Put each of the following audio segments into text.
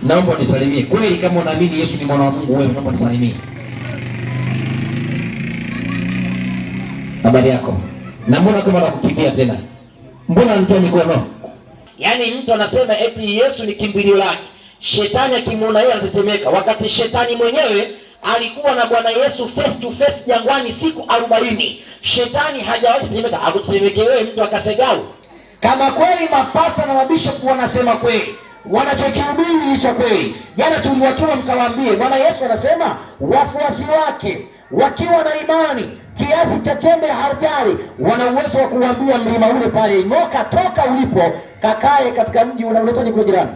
Naomba nisalimie. Kweli kama unaamini Yesu ni mwana wa Mungu wewe, naomba nisalimie. Habari yako? Na mbona kama nakukimbia tena? Mbona anatoa mikono? Yaani mtu anasema eti Yesu ni kimbilio lake. Shetani akimuona yeye anatetemeka, wakati shetani mwenyewe alikuwa na Bwana Yesu face to face jangwani siku 40. Shetani hajawahi kutetemeka. Akutetemeke wewe mtu akasegau. Kama kweli mapasta na mabishop wanasema kweli, wanachokihubiri ni cha kweli, jana tuliwatuma mkawaambie Bwana Yesu anasema wafuasi wake wakiwa na imani kiasi cha chembe ya haradali wana uwezo wa kuambia mlima ule pale inuka, toka ulipo kakae katika mji unaoletwa kwa jirani,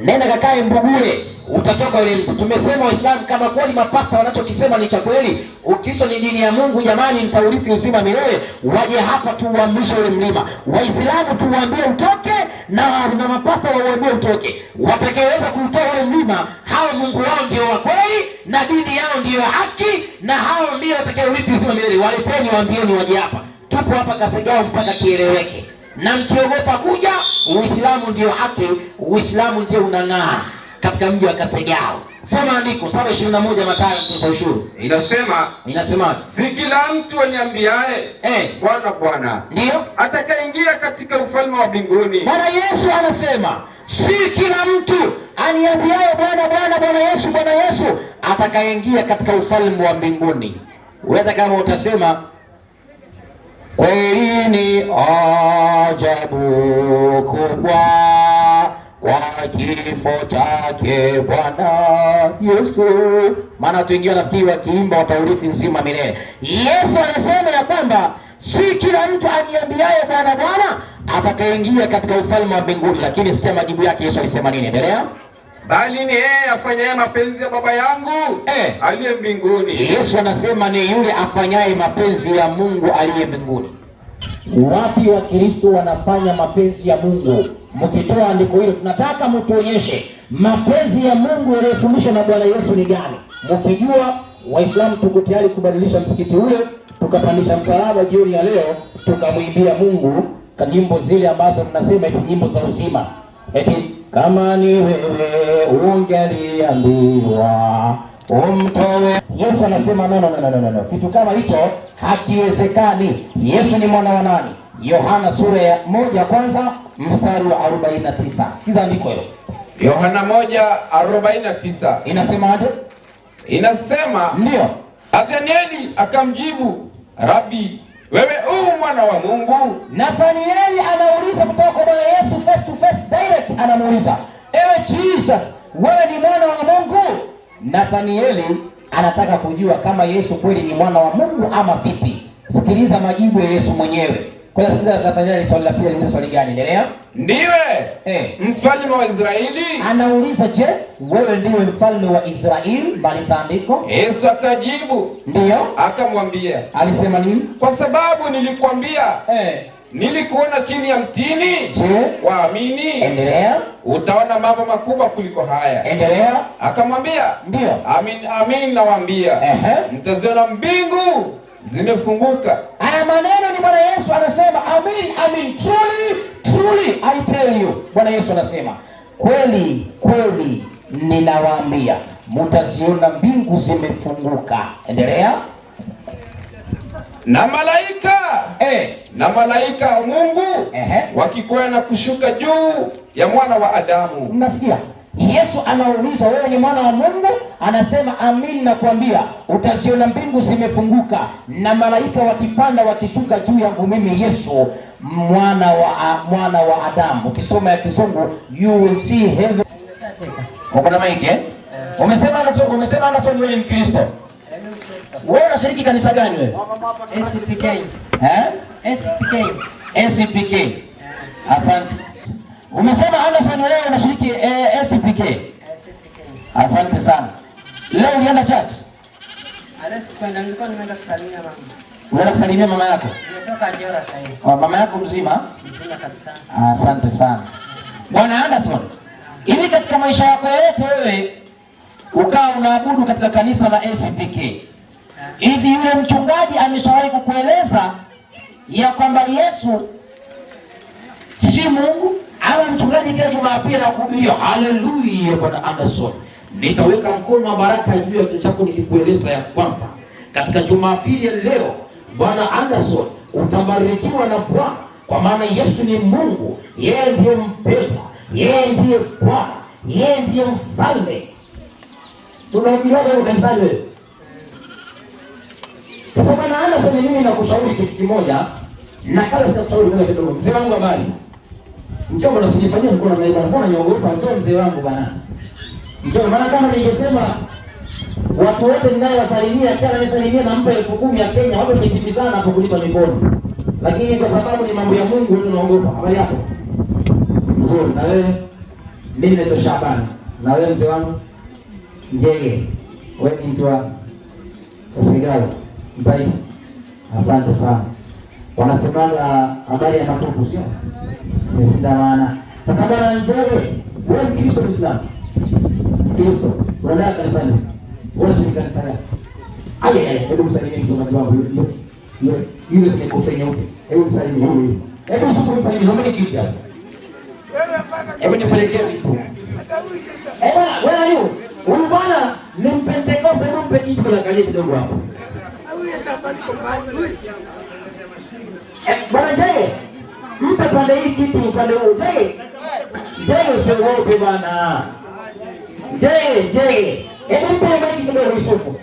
nenda kakae Mbugule, utatoka ule mji. Tumesema Waislamu kama kweli mapasta wanachokisema ni cha kweli, Ukristo ni dini ya Mungu, jamani, mtaurithi uzima milele, waje hapa tuuamrishe ule mlima. Waislamu tuwaambie utoke na mapasta waambie utoke. Watakayeweza kuutoa ule mlima, hao Mungu wao ndio wa kweli na dini yao ndio ya haki, na hao ndio watakayeurithi uzima milele. Waleteni, waambieni waje hapa. Tupo hapa Kasegao mpaka kieleweke. Na mkiogopa kuja, Uislamu ndio haki, Uislamu ndio unang'aa katika mji wa Kasegao. Soma andiko 7:21 Mathayo mtoza ushuru. Inasema si kila mtu aniambiaye Bwana Bwana ndio atakayeingia katika ufalme wa mbinguni. Bwana Yesu anasema si kila mtu aniambiaye Bwana Bwana, Bwana Yesu atakayeingia katika ufalme wa mbinguni. Wewe kama utasema kweli ni ajabu kubwa kwa kifo chake Bwana Yesu. Maana watu wengine wanafikiri wakiimba wataurithi nzima milele. Yesu anasema ya kwamba si kila mtu aniambiaye Bwana Bwana atakayeingia katika ufalme wa mbinguni. Lakini sikia majibu yake. Yesu alisema nini? Endelea. Bali ni yeye afanyaye mapenzi ya Baba yangu aliye mbinguni. Yesu anasema ni yule afanyaye mapenzi ya Mungu aliye mbinguni. Wapi wa Kristo wanafanya mapenzi ya Mungu? Mkitoa andiko hilo tunataka mtuonyeshe mapenzi ya Mungu yaliyofundishwa na Bwana Yesu ni gani. Mkijua Waislamu tuko tayari kubadilisha msikiti ule, tukapandisha msalaba jioni ya leo, tukamwimbia Mungu kwa nyimbo zile ambazo tunasema eti nyimbo za uzima. Eti kama ni wewe ungeliambiwa umtoe. Yesu anasema no. Kitu kama hicho hakiwezekani. Yesu ni mwana wa nani? Yohana sura ya 1 kwanza mstari wa 49. Sikiza andiko hilo. Yohana 1:49. Inasemaje? Inasema ndio. Nathanieli akamjibu, Rabi, wewe mwana wa Mungu. Nathanieli anauliza kutoka kwa Bwana Yesu face to face direct, anamuuliza, ewe Jesus, wewe ni mwana wa Mungu? Nathanieli anataka kujua kama Yesu kweli ni mwana wa Mungu ama vipi. Sikiliza majibu ya Yesu mwenyewe. Kwa hiyo sikiliza Nathanieli, swali la pili ni swali gani? Endelea. Ndiwe mfalme wa Israeli? Anauliza, je, wewe ndiwe mfalme wa Israeli? Maliza andiko. Yesu akajibu, ndio. Akamwambia, alisema nini? Kwa sababu nilikwambia nilikuona chini ya mtini, je, waamini? Endelea. Utaona mambo makubwa kuliko haya. Endelea. Akamwambia, ndio. Amin nawaambia, mtaziona mbingu zimefunguka. Haya maneno ni Bwana Yesu anasema, amin, truly I tell you. Bwana Yesu anasema kweli ninawaambia mtaziona mbingu zimefunguka. Endelea. Na malaika wa Mungu wakikwea na kushuka juu ya mwana wa Adamu. Mnasikia? Yesu anauliza, wewe ni mwana wa Mungu? Anasema amin nakwambia utaziona mbingu zimefunguka na malaika wakipanda wakishuka juu yangu mimi Yesu mwana wa Adamu. Ukisoma ya Kizungu you will see heaven. Kuna maiki Umesema anasema wewe ni Mkristo. Wewe unashiriki kanisa gani wewe? SPK. Asante. Umesema Anderson wewe unashiriki SPK. Asante sana. Leo ulienda church? Nilikuwa nimeenda kusalimia mama. Unaenda kusalimia mama yako? Nimetoka Njora sasa hivi. Mama yako mzima? Mzima kabisa. Asante sana. Bwana Anderson, hivi katika maisha yako yote wewe ukawa unaabudu katika kanisa la SPK. Hivi yule mchungaji ameshawahi kukueleza ya kwamba Yesu si Mungu Ama mchungaji kila Jumapili anakuhubiria haleluya Bwana Anderson. Nitaweka mkono wa baraka juu ya kichwa chako nikikueleza ya kwamba katika Jumapili ya leo Bwana Anderson utabarikiwa na Bwana, kwa maana Yesu ni Mungu, yeye ndiye mpenda, yeye ndiye Bwana, yeye ndiye mfalme. Tunaambiwa leo kanisani wewe. Sasa Bwana Anderson, mimi nakushauri kitu kimoja, na kama sitakushauri wewe kidogo. Mzee wangu habari? Njoo bwana, usijifanyie mkono na mimi mbona niogopa? Njoo mzee wangu bwana. Njoo, maana kama ningesema watu wote ninayowasalimia kila anisalimia nampa 10,000 ya Kenya, watu wamekimbizana hapo kulipa mikono. Lakini kwa sababu ni mambo ya Mungu tunaogopa. Habari yako? Nzuri. Na wewe? Mimi naitwa Shabani. Na wewe mzee wangu? Njege. Wewe ni mtu wa Sigalo. Mbai. Asante sana. Wanasemaga habari ya matupu sio? Ni sindamana. Sasa bwana Njege, wewe ni Kristo Muislamu? Kristo. Unaenda kanisani? Unashiriki kanisani? Hebu msalimie msomaji wangu yule kwenye kofia nyeupe. Hebu msalimie huyo. Hebu msalimie, naomba nikiti hapo. Hebu nipelekee vitu. Wewe huyo. Huyu bwana ni Mpentekoste, hebu mpe kitu la kale kidogo hapo. Bwana Jay, mpe pande hii kitu upande huu. Jay usiogope bwana. Jay. Hebu mpe maji kidogo Yusufu.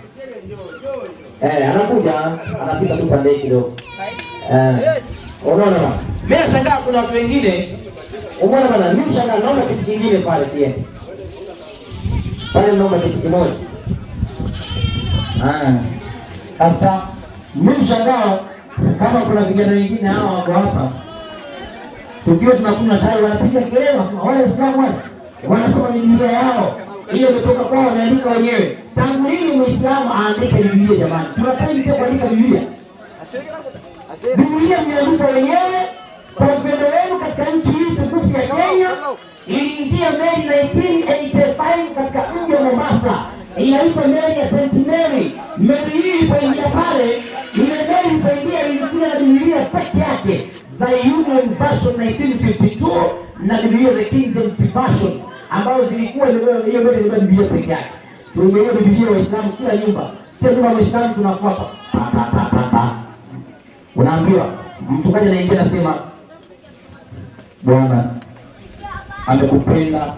Anakuja, anapita tu pande hii kidogo. Unaona bwana? Mimi nashangaa kuna watu wengine. Umeona bwana, mimi nashangaa naomba kitu kingine pale pia. Pale naomba kitu kimoja. Sasa mimi nashangaa kama kuna vijana wengine hawa wako hapa. Tukiwa tunakunywa chai wanapiga kelele wasema wale Waislamu wanasoma Biblia yao. Ile imetoka kwao, wameandika wenyewe. Tangu lini Muislamu aandike Biblia jamani? Tunataka sio kuandika Biblia. Biblia imeandikwa wenyewe kwa upendo wenu katika nchi hii tukufu ya Kenya. Iliingia Mei 1985 katika mji wa Mombasa. Inaitwa meli ya St. Mary. Meli hii ilipoingia pale, ile meli ilipoingia ilikuwa na Biblia peke yake za Union Version 1952 na Biblia the King James Version ambazo zilikuwa hiyo meli ilikuwa Biblia peke yake. Tungeona Biblia Waislamu kila nyumba. Kila nyumba Waislamu tunafuata. Unaambiwa mtukaje anaingia anasema Bwana amekupenda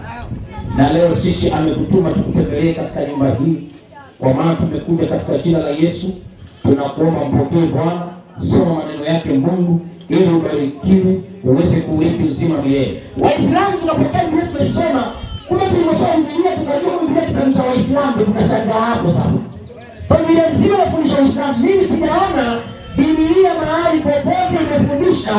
na leo sisi amekutuma tukutembelee katika nyumba hii, kwa maana tumekuja katika jina la Yesu. Tunakuomba mpokee Bwana, soma maneno yake Mungu ili ubarikiwe uweze kuurithi uzima milele. Waislamu tunapokea Yesu alisema, kumbe tulimsoma Biblia tukajua Biblia tukamcha Waislamu, tukashangaa hapo sasa. Biblia nzima inafundisha Uislamu. Mimi sijaona Biblia mahali popote imefundisha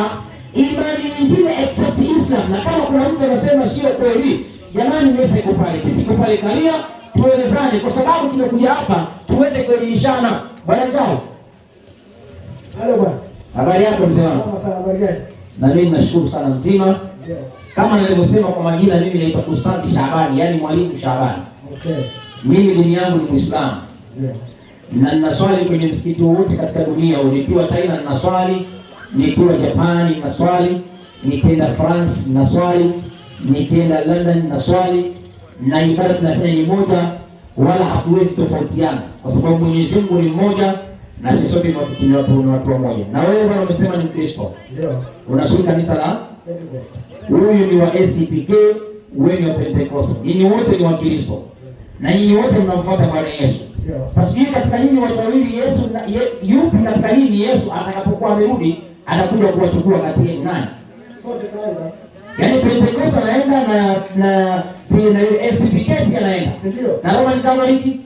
imani nyingine except Islam. Na kama kuna mtu anasema sio kweli, jamani mweze kupale kifiko pale kalia tuelezane, kwa sababu tumekuja hapa tuweze kuelimishana. Bwana Njao. Halo bwana. Habari yako mzee wangu? Habari gani? Na mimi nashukuru sana mzima. Kama nilivyosema kwa majina, mimi naitwa Ustadhi Shabani, yani mwalimu Shabani. Okay. Mimi dini yangu ni Muislamu. Na ninaswali kwenye msikiti wote katika dunia. Nikiwa China ninaswali, nikiwa Japani ninaswali, nikienda France ninaswali, nikienda London ninaswali, na ibada tunafanya ni moja, wala hatuwezi tofautiana kwa sababu Mwenyezi Mungu ni mmoja na sisi sote ni watu wamoja. Na wewe bwana umesema ni Mkristo. Ndio. Unashiriki kanisa la? Huyu ni wa ACPK, wewe ni wa Pentecost. Nyinyi wote ni wa Kristo. Na nyinyi wote mnamfuata Bwana Yesu. Taswiri katika nyinyi watu wawili, Yesu yupi katika nyinyi Yesu atakapokuwa amerudi atakuja kuwachukua kati yenu nani? Sote tunaenda. Yaani Pentecost anaenda na ACPK pia anaenda. Ndio. Na Roman Catholic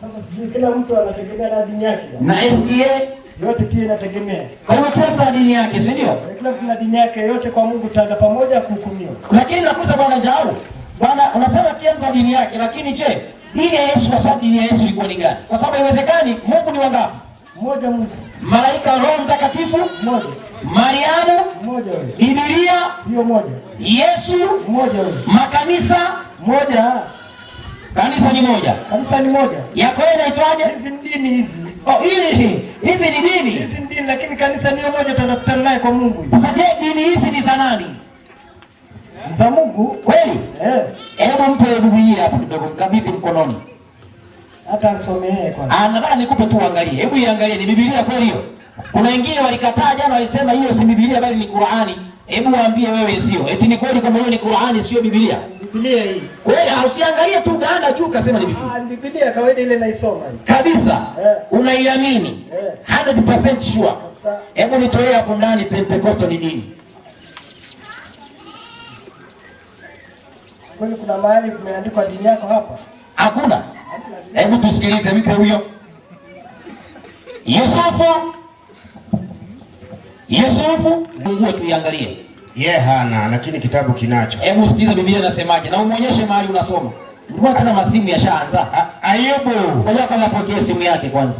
Sasa kila mtu anategemea na dini yake. na SDA Yote pia inategemea. kwa kila dini yake, si ndio? Kila mtu na dini yake, yote kwa Mungu tutaenda pamoja kuhukumiwa. Lakini nakuza Bwana Njau. Bwana unasema kila mtu dini yake, lakini je, dini ya Yesu, kwa sababu dini ya Yesu ilikuwa ni gani? Kwa sababu haiwezekani Mungu ni wangapi? Mmoja Mungu. Malaika, Roho Mtakatifu Mmoja. Mariamu, Mmoja wewe. Biblia, Hiyo moja. Yesu, Mmoja wewe. makanisa, Moja. kanisa ni moja. Kanisa ni moja. Yako inaitwaje? Hizi ni dini hizi. Hizi ni dini. Hizi ni dini, lakini kanisa ni moja, tutakutana naye kwa Mungu. Sasa je, dini hizi ni za nani? Za Mungu. Kweli? Hebu mpe Biblia hapo kidogo, mkabidhi mkononi. Hata nisomee kwanza. Nataka nikupe tu uangalie. Hebu iangalie ni Biblia kweli hiyo? Kuna wengine walikataa jana, walisema hiyo si Biblia bali ni Qur'ani. Hebu waambie wewe sio. Eti ni kweli kama hiyo ni Qur'ani sio Biblia? Biblia hii. Kweli, usiangalie tu ganda juu kasema ni Biblia. Ni Biblia kawaida ile naisoma. Kabisa. Unaiamini? 100% sure. Hebu nitoe hapo ndani Pentecost ni nini? Kwani kuna mahali kumeandikwa dini yako hapa? Hakuna. Hebu tusikilize, mpe huyo. Yusufu, Mungu tuiangalie. Hana, lakini kitabu kinacho. Hebu sikiliza Biblia inasemaje na umuonyeshe mahali unasoma. Mbona kana masimu yashaanza? Ayubu. Ngoja kwanza apokee simu yake kwanza.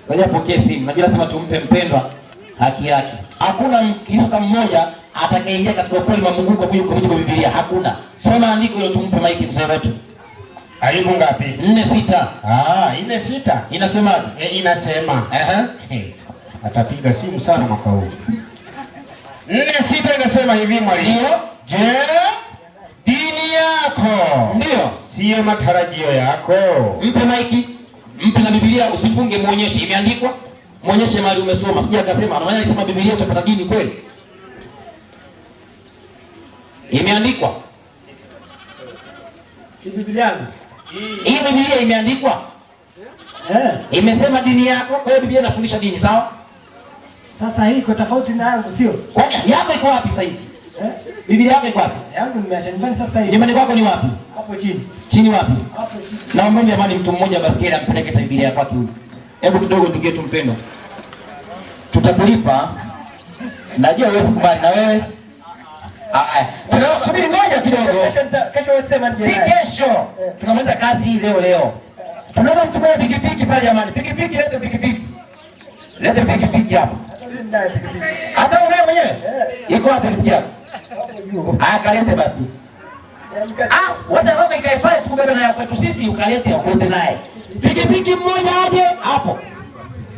Ngoja apokee simu. Najua lazima tumpe mpendwa haki yake. Hakuna Mkristo mmoja atakayeingia katika ufalme wa Mungu kwa mujibu wa Biblia. Hakuna. Soma andiko hilo tumpe maiki mzee wetu. Ayubu ngapi? 4:6. 4:6. Inasemaje? Inasema. Atapiga simu sana mwaka huu. 4:6 inasema hivi mwalimu. Je, dini yako ndio sio matarajio yako? Mpe maiki. Mpe na Biblia, usifunge, muonyeshe imeandikwa. Muonyeshe mahali umesoma. Sija akasema, maana alisema Biblia utapata dini kweli? Imeandikwa. Biblia yangu. Hii Biblia imeandikwa. Imesema dini yako, kwa hiyo Biblia inafundisha dini, sawa? Sasa hii iko tofauti na yangu, sio? Kwani yako iko wapi sasa hivi? Biblia yako iko wapi? Yangu nimeacha nyumbani sasa hivi. Nyumbani kwako ni wapi? Hapo chini. Chini wapi? Hapo chini. Naomba jamani, mtu mmoja basikeli ampeleke Biblia kwake huyu. Hebu kidogo ndugu yetu mpendwa. Tutakulipa. Najua wewe sikubali na wewe. Subiri ngoja kidogo. Kesho wewe sema si kesho. Tunamaliza kazi hii leo. Tunaomba mtu mmoja pikipiki pale jamani. Pikipiki, lete pikipiki. Lete pikipiki hapo. Hata wewe mwenyewe? Iko wapi pikipiki yako? Kalete basi. Wacha wewe ikae pale tukubebe na kwetu sisi ukalete ukote naye. Pikipiki mmoja aje hapo.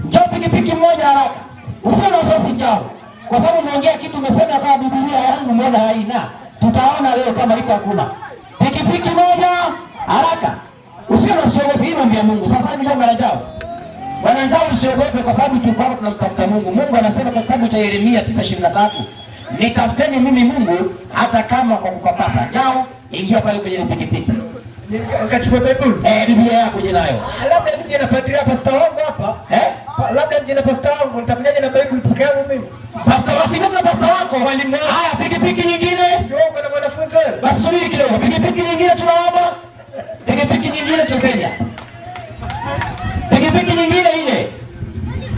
Njoo pikipiki mmoja haraka. Usiwe na wasiwasi njoo. Kwa sababu umeongea kitu umesema kama Biblia yangu mbona haina. Tutaona leo kama iko hakuna. Pikipiki moja haraka. Usiwe na usiogope, hii mambo ya Mungu. Sasa hivi jambo la njao. Bwana njao usiogope kwa sababu tulikuwa tunamtafuta Mungu. Mungu anasema kwa kitabu cha Yeremia 9:23, nitafuteni mimi Mungu hata kama kwa kukapasa. Njao ingia pale kwenye pikipiki. Nikachukua Biblia. Biblia yako je nayo? Labda nije na padri pastor wangu hapa. Labda nije na pastor wangu, nitakujaje na Biblia peke yangu mimi? Pastor wasimu na pastor wako mwalimu. Haya, pikipiki nyingine. Sio kuna mwanafunzi wewe. Basi subiri kidogo. Pikipiki nyingine tunaomba. Pikipiki nyingine tukenya. Pikipiki nyingine ile.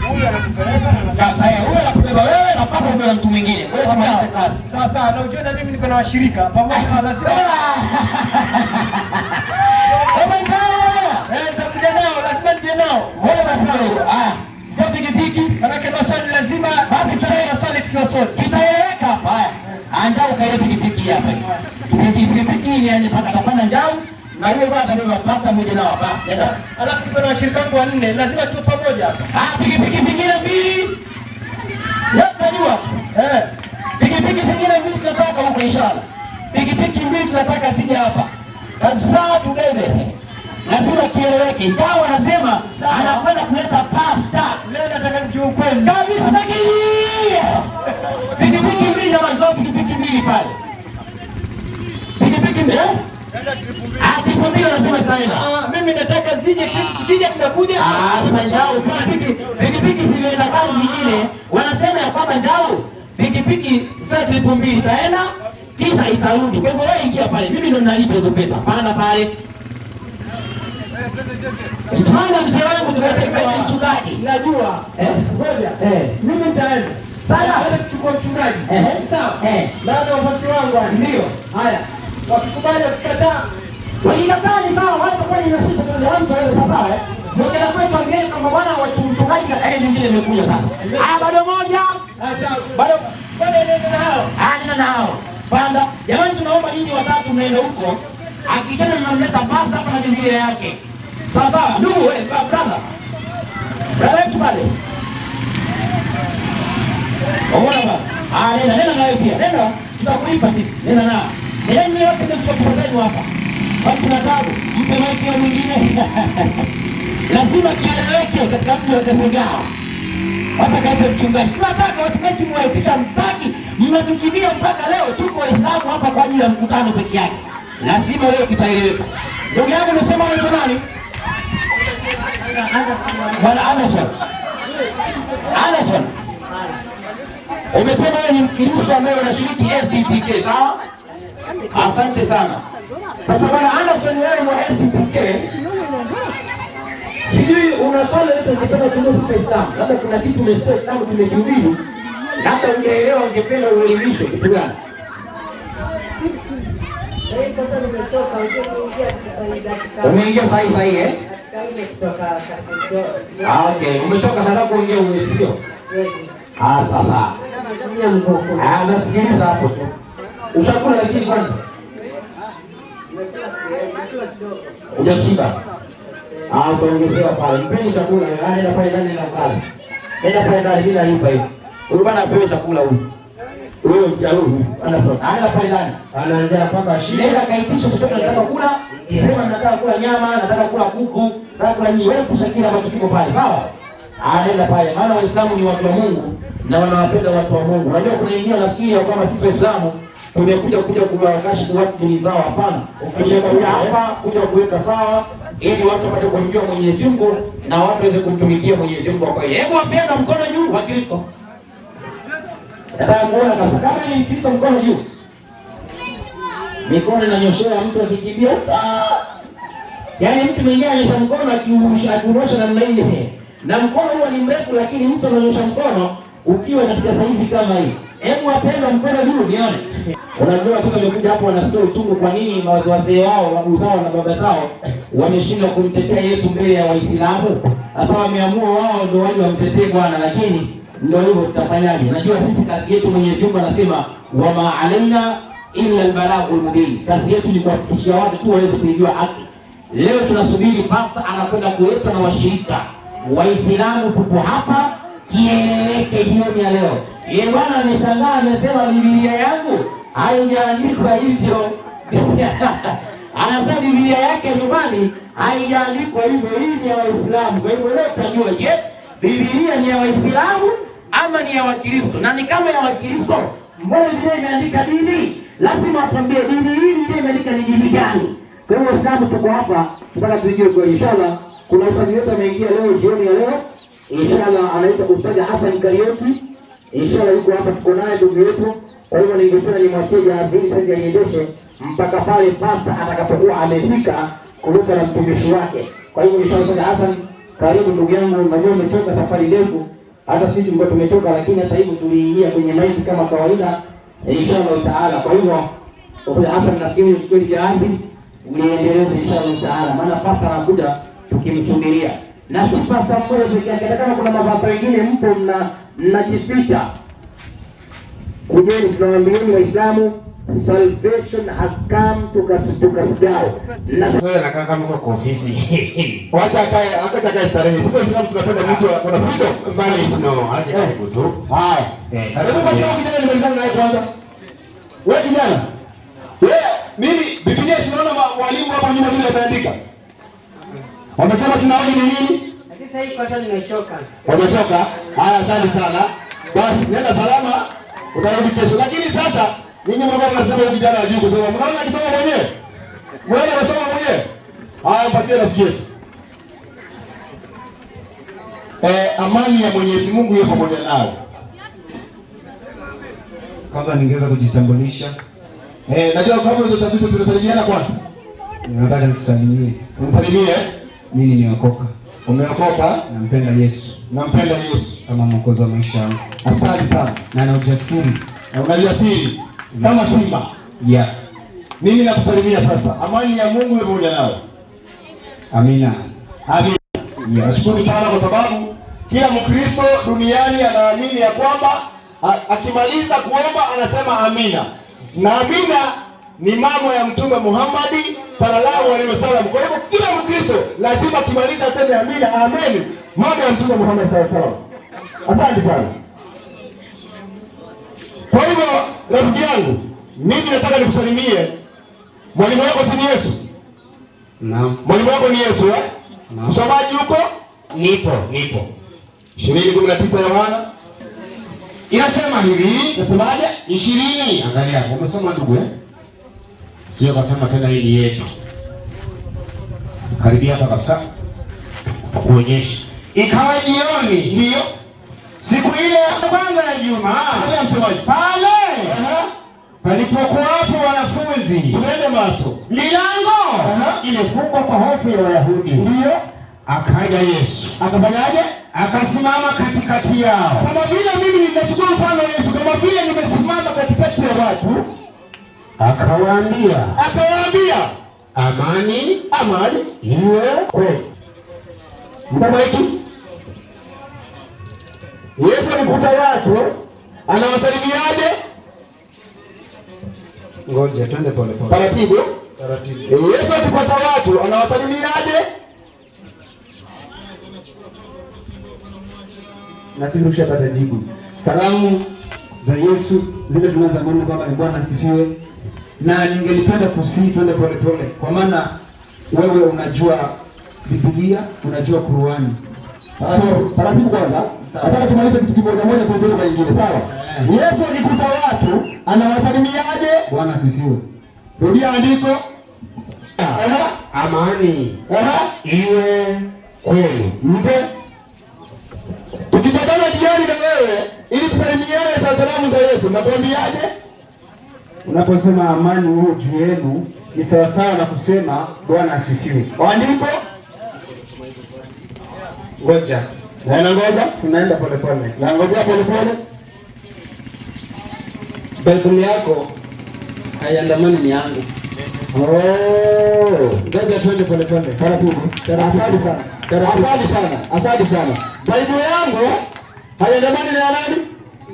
Huyu anakupeleka Sasa huyu anakubeba wewe na pasa mbele mtu mwingine. Wewe tumalize kazi. Sasa na unajua mimi niko na washirika pamoja lazima. Sasa njoo. Nitakuja nao, lazima nije nao. Wewe basi kidogo. Ndio pikipiki. Manake maswali lazima basi tutaenda maswali tukiwa sote. Tutaeleka hapa. Haya. Anja ukaile pikipiki hapa. Pikipiki ni yani paka tapanda njao. Na yule bwana atabeba pasta mmoja nao hapa. Nenda. Alafu niko na washirika wangu 4, lazima tu pamoja hapa. Pikipiki zingine 2. Unajua? Pikipiki zingine 2 tunataka huko inshallah. Pikipiki 2 tunataka zije hapa. Kabisa tubebe. Lazima kieleweke. Njao anasema anakwenda kuleta pasta. Leo nataka nijue ukweli. Kabisa takili. Pikipiki 2 jamani, pikipiki 2 pale. Pikipiki 2. Pikipiki lazima zitaenda. Mimi nataka zije tukija tunakuja. Sasa njao pikipiki zimeenda kazi nyingine. Wanasema ya kwamba njao pikipiki za 2,000 itaenda kisha itarudi. Kwa hivyo wewe ingia pale. Mimi ndo nalipa hizo pesa. Panda pale. Mtana mzee wangu tukateka mchungaji. Najua. Ngoja. Mimi nitaenda. Sasa wewe tuchukue mchungaji. Sawa. Baada ya wafasi wangu ndio. Haya. Wakikubali kukataa. Walikataa ni sawa, watu kwa nini nasita kwa mtu wewe sasa Mmoja kwetu angeni kama bwana wa mchungaji na ile nyingine imekuja sasa. Bado moja. Bado nenda nao. Nenda nao. Panda. Jamani tunaomba nyinyi watatu mnaenda huko. Akishana mnamleta pasta hapa na Biblia yake. Sasa ndugu wewe brother. Brother pale. Ona baba. Nenda nayo pia. Nenda. tutakulipa sisi. Nenda nao. Nenda yote ndio tutakusaidia hapa. Watu tunataka mpe maiki mwingine. Lazima kieleweke katika mtu wa Kasengao. Hata kaita mchungaji. Tunataka watumishi mwaikisha mpaki. Mnatukimbia mpaka leo tuko Waislamu hapa kwa ajili ya mkutano peke yake. Lazima leo kitaeleweka. Ndugu yangu unasema unaitwa nani? Bwana Anderson. Anderson. Umesema wewe ni Mkristo ambaye unashiriki SDPK, sawa? Asante sana. Sasa Bwana Anderson, wewe ni SDPK. Sijui unaswali yote ukitaka kuhusu Islam. Labda kuna kitu umesikia Islam tumekihubiri. Hata ungeelewa ungependa uelimishe kitu gani? Umeingia sahi eh? Okay, umetoka sana kuongea umefikia. Sasa. Nasikiliza hapo tu. Ushakula lakini kwanza. Hujashiba. Utaongezewa pale. Mpeni chakula, nenda pale ndani na kazi. Nenda pale ndani bila lipa hivi. Huyu bwana apewe chakula huyu. Huyo mjaluhu Anderson. Anaenda pale ndani. Anaanza mpaka shida. Nenda kaitisha chochote nataka kula. Sema nataka kula nyama, nataka kula kuku, nataka kula nini. Wewe kusakila ambacho kiko pale, sawa? Anaenda pale. Maana Waislamu ni watu wa Mungu na wanawapenda watu wa Mungu. Unajua kuna wengine wanafikiria kama sisi Waislamu tumekuja kuwakashifu watu dini zao. Hapana. Ukishakuja hapa kuja kuweka sawa ili watu wapate kumjua Mwenyezi Mungu na watu waweze kumtumikia Mwenyezi Mungu kwa kweli. Hebu wapenda mkono juu wa Kristo. Nataka kuona kabisa kama ni Kristo mkono juu. Mikono inanyoshea mtu akikimbia. Yaani mtu mwingine ananyosha mkono akiunyosha namna hii. Na mkono huo ni mrefu lakini mtu ananyosha mkono ukiwa katika saizi kama hii. Hebu wapenda mkono juu nione. Unajua watoto wamekuja hapo wanasikia uchungu kwa nini wazee wao, babu zao na baba zao wameshindwa kumtetea Yesu mbele ya Waislamu. Sasa wameamua wao ndio waje wamtetee Bwana, lakini ndio hivyo tutafanyaje? Najua sisi kazi yetu Mwenyezi Mungu anasema wama alaina illa albalaghul mubin. Kazi yetu ni kuwafikishia watu tu waweze kujua haki. Leo tunasubiri pastor anakwenda kuleta na washirika. Waislamu tupo hapa kieleweke jioni ya leo. Yeye bwana ameshangaa amesema Biblia yangu haijaandikwa hivyo. Anasema Biblia yake nyumbani haijaandikwa hivyo. Hii ni ya Waislamu. Kwa hivyo leo tutajua je, Biblia ni ya Waislamu ama ni ya Wakristo? Na ni kama ya Wakristo, mbona Biblia imeandika dini? Lazima tuambie dini hii ndio imeandika ni dini gani. Kwa hiyo Waislamu tuko hapa tunataka tujue kwa inshallah. Kuna ustadi wetu ameingia leo jioni ya leo. Inshallah anaitwa Ustadi Hassan Karioti. Inshallah yuko hapa tuko naye ndugu yetu. Kwa hiyo ningependa nimwachie Jazili sasa aiendeshe mpaka pale pastor atakapokuwa amefika kuruka na mtumishi wake. Kwa hiyo inshallah Hassan, karibu ndugu yangu, najua umechoka safari ndefu. Hata sisi tulikuwa tumechoka lakini hata hivyo tuliingia kwenye maiki kama kawaida. Inshallah taala. Kwa hivyo Ustadi Hassan nafikiri uchukue jahazi uliendeleze inshallah taala. Maana pastor anakuja tukimsubiria. Na si pastor mmoja pekee yake, kama kuna mapasta wengine mpo mnajificha. Kujeni tunawaambieni Waislamu salvation has come to Kasengao. Na sasa nakaa kama kwa ofisi. Wacha akae starehe. Sisi Waislamu tunapenda mtu anapiga mbali sino. Aje karibu tu. Haya. Hebu basi kijana nimalizane naye kwanza. Wewe kijana. Mimi Biblia tunaona walimu hapa nyuma vile wataandika. Wamesema tunaoje ni nini? Lakini sasa hivi kwa sababu nimechoka. Wamechoka? Haya, asante sana. Basi nenda salama, utarudi kesho. Lakini sasa ninyi mnaona mnasema vijana wa juu kusema mnaona akisema mwenyewe. Wewe unasema mwenyewe. Haya, mpatie rafiki yetu. Amani ya Mwenyezi Mungu iwe pamoja nawe. Kwanza ningeweza kujitambulisha. Najua kama unazotambulisha tunasalimiana kwanza. Nataka nikusalimie. Unisalimie. Mimi nimeokoka. Umeokoka? Nampenda Yesu. Nampenda Yesu kama mwokozi wa maisha yangu. Asante sana. Na na ujasiri. Na unajasiri kama simba. Yeah. Mimi nakusalimia sasa. Amani ya Mungu iwe pamoja nawe. Amina. Amina. Yeah. Nashukuru sana kwa sababu kila Mkristo duniani anaamini ya kwamba akimaliza kuomba anasema amina. Na amina ni mambo ya Mtume Muhammad sallallahu alaihi wasallam. Kwa hivyo kila Mkristo lazima akimaliza aseme amina, amen. Mambo ya Mtume Muhammad sallallahu alaihi wasallam. Asante sana. Kwa hivyo rafiki yangu, Mimi nataka nikusalimie. Mwalimu wako si Yesu? Naam. Mwalimu wako ni Yesu eh? Naam. Msomaji huko? Nipo. 20:19 Yohana. Inasema hivi. Nasemaje? 20. Angalia, umesoma ndugu eh? Sio kasema tena hii ni yetu. Karibia hapa kabisa. Kuonyesha. Ikawa jioni. Ndio. Siku ile ya kwanza ya juma. Angalia msomaji. Pale. Palipokuwapo wanafunzi. Tuende maso. Milango imefungwa kwa hofu ya Wayahudi. Ndio. Akaja Yesu. Akafanyaje? Akasimama katikati yao. Kama vile mimi nimechukua mfano Yesu, kama vile nimesimama katikati ya watu, Akawaambia, amani iwe kwenu. Mtama hiki. Yesu alikuta watu, anawasalimiaje? Ngoja twende pole pole. Taratibu. Taratibu. Yesu alikuta watu, anawasalimiaje? Nafikiri ushapata jibu. Salamu za Yesu zile tunazamani kwamba ni Bwana asifiwe. Na ningelipenda kusii twende pole pole, kwa maana wewe unajua Biblia, unajua Qur'ani. So, taratibu kwanza. Nataka tumalize kitu kimoja moja tuendelee kwa nyingine, sawa? Yesu alikuta watu, anawasalimiaje? Bwana asifiwe. Rudia andiko. Amani iwe kwenu. Mpe. Tukipatana jioni na wewe ili tusalimiane za salamu za Yesu, nakwambiaje? Unaposema amani huo juu yenu ni sawa sawa na kusema Bwana asifiwe. Andiko. Ngoja. Na ngoja, Tunaenda pole pole. na ngoja pole pole. Biblia yako haiandamani ni yangu. Ngoja twende pole pole. Taratibu. Asante sana. Asante sana. Biblia yangu haiandamani na nani?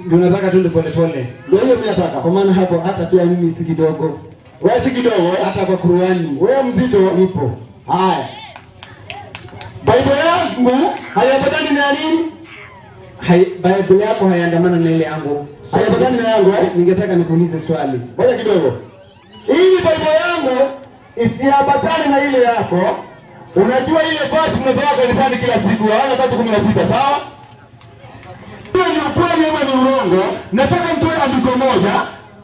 Ndio nataka twende pole pole. Ndio hiyo mimi nataka. Kwa maana hapo hata pia mimi si kidogo. Wewe si kidogo, Hata kwa Qur'ani wewe mzito nipo. Haya. Biblia yangu haiandamani na nini? Biblia yako haiandamana na ile yangu. Haiandamani na yangu eh? Ningetaka nikuulize swali. Ngoja kidogo. Hii Biblia yangu isiambatane na ile yako. Unajua ile basi tunatoa kanisani kila siku, Yohana 3:16, sawa? Hiyo ni ukweli ama ni urongo? Nataka mtoe andiko moja,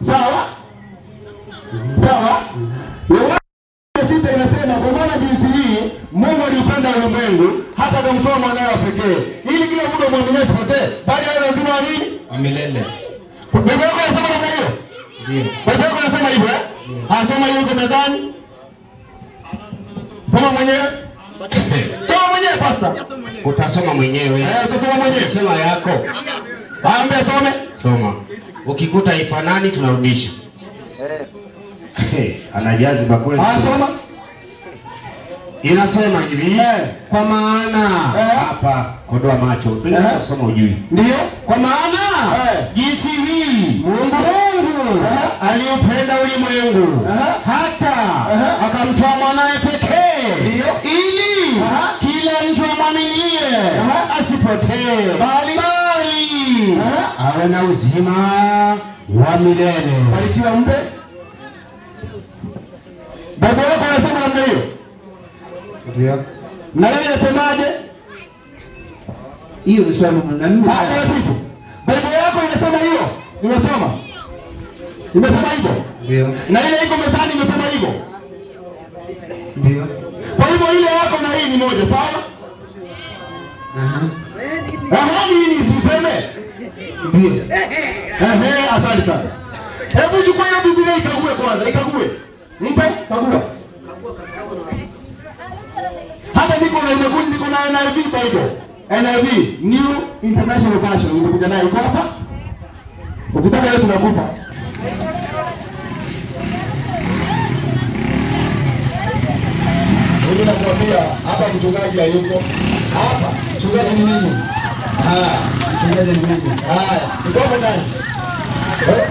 sawa? Sawa? Yohana 6 inasema kwa maana jinsi hii Mungu alipenda ulimwengu hata akamtoa mwanawe wa pekee ili kila mtu amwamini asipotee bali awe na uzima wa nini? Wa milele. Biblia yako inasema namna hiyo? Ndio. Biblia yako inasema hivyo eh? Soma hiyo kwa mezani. Soma mwenyewe. Soma mwenyewe pastor. Utasoma mwenyewe. Utasoma mwenyewe. Sema yako. Ambia some. Soma. Ukikuta ifanani tunarudisha. Anajazi bakuli. Soma. Inasema hivi, kwa maana hapa kodoa macho. Tunataka kusoma ujui. Ndio. Kwa maana jinsi hii Mungu aliupenda ulimwengu hata akamtoa mwanae pekee ili kila mtu amwaminie asipotee bali awe na uzima wa milele. Barikiwa mpe. Biblia yako inasema namna hiyo? Ndio. Na wewe unasemaje? Hiyo ni swali na mimi. Biblia yako inasema hiyo? Nimesoma. Nimesema hivyo? Ndio. Na ile iko mezani imesema hivyo? Ndio. Kwa hivyo ile yako na hii ni moja, sawa? Hii ni useme? Ndio. Asante sana. Hebu chukua hiyo Biblia ikague kwanza, ikague. Mpe, kagua. Hata niko na NIV Bible. NIV, New International Version, nimekuja nayo iko hapa. Ukitaka leo tunakupa. Mimi nakwambia hapa mchungaji hayuko. Hapa mchungaji ni mimi. Mchungaji ni mimi. Niko ndani.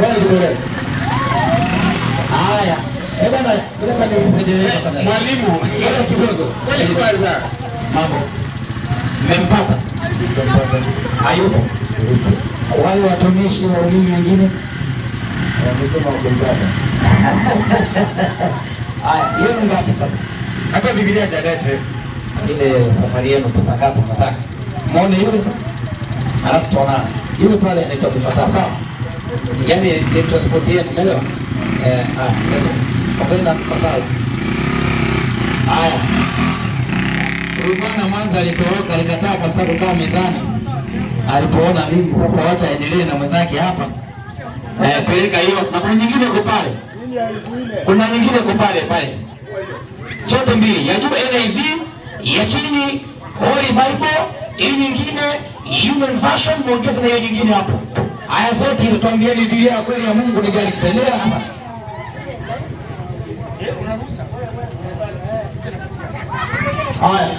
Wewe. Haya. Mwalimu, kidogo. Kwanza. Mambo. Mmempata? Hayupo. Wale watumishi wa ulimi wengine Amesema ongezana. Haya, hiyo ni ngapi sasa? Hata Biblia jalete. Ile safari yenu pesa ngapi mnataka? Muone yule. Alafu tuonana. Yule pale anaitwa kufuata sawa? Yaani ile transport yenu, umeelewa? Kwa na kufuata. Haya. Huyu bwana mwanzo alitoroka, alikataa kabisa kukaa mezani. Alipoona mimi sasa wacha aendelee na mwenzake hapa. Peleka hiyo na kuna nyingine iko pale. Kuna nyingine iko pale pale. Zote mbili, ya juu NIV, ya chini Holy Bible, hii nyingine Human Version, muongeze na hiyo nyingine hapo. Haya zote hizo tuambieni Biblia ya kweli ya Mungu ni gani kupendea hapa. Haya.